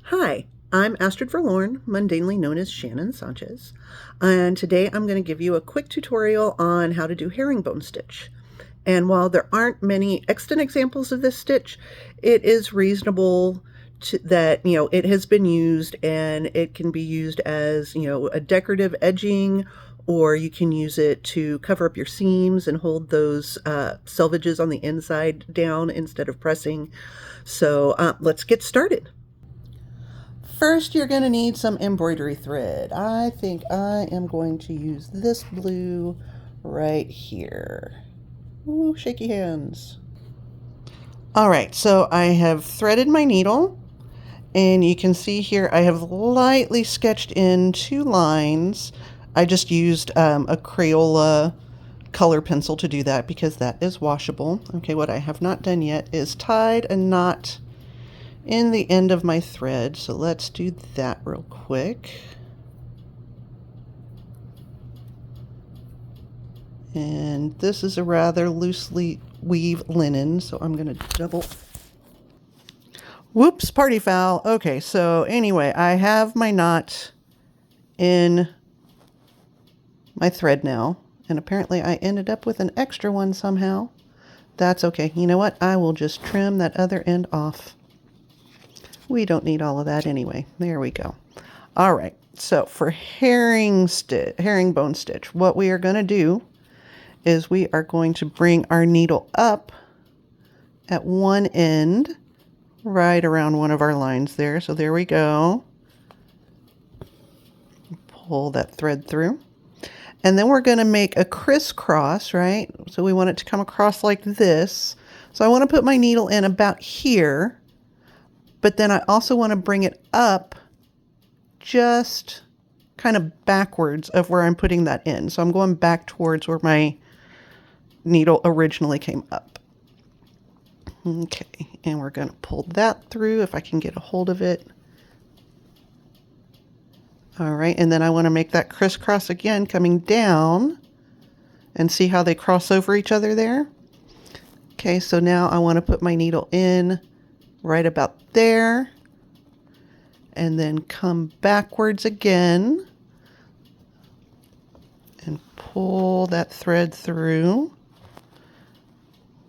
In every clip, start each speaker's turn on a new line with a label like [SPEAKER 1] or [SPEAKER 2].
[SPEAKER 1] Hi, I'm Astrid Verlorn, mundanely known as Shannon Sanchez, and today I'm going to give you a quick tutorial on how to do herringbone stitch. And while there aren't many extant examples of this stitch, it is reasonable that, it has been used, and it can be used as, a decorative edging, or you can use it to cover up your seams and hold those selvages on the inside down instead of pressing. So let's get started. First, you're going to need some embroidery thread. I think I am going to use this blue right here. Ooh, shaky hands. All right, so I have threaded my needle, and you can see here I have lightly sketched in 2 lines. I just used a Crayola color pencil to do that because that is washable. Okay, what I have not done yet is tied a knot in the end of my thread, so let's do that real quick. And this is a rather loosely weave linen, so I'm going to double. Whoops, party foul. Okay, so anyway, I have my knot in my thread now, and apparently I ended up with an extra one somehow. That's okay. You know what? I will just trim that other end off. We don't need all of that anyway. There we go. All right, so for herringbone stitch, what we are going to do is we are going to bring our needle up at one end, right around one of our lines there. So there we go. Pull that thread through. And then we're going to make a crisscross, right? So we want it to come across like this. So I want to put my needle in about here, but then I also want to bring it up just kind of backwards of where I'm putting that in. So I'm going back towards where my needle originally came up. Okay, and we're going to pull that through if I can get a hold of it. All right, and then I want to make that crisscross again coming down, and see how they cross over each other there. Okay, so now I want to put my needle in right about there, and then come backwards again and pull that thread through.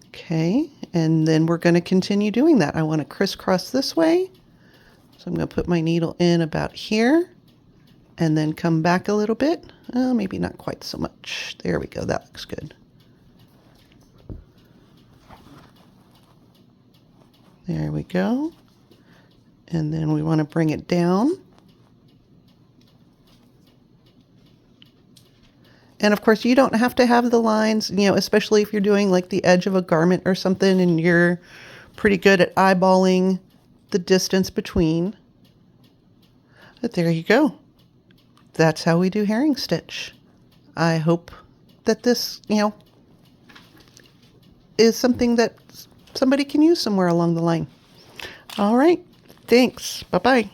[SPEAKER 1] Okay, and then we're going to continue doing that. I want to crisscross this way, so I'm going to put my needle in about here and then come back a little bit. Maybe not quite so much. There we go. That looks good. There we go. And then we want to bring it down. And of course, you don't have to have the lines, especially if you're doing like the edge of a garment or something and you're pretty good at eyeballing the distance between. But there you go. That's how we do herring stitch. I hope that this, is something that somebody can use somewhere along the line. All right. Thanks. Bye-bye.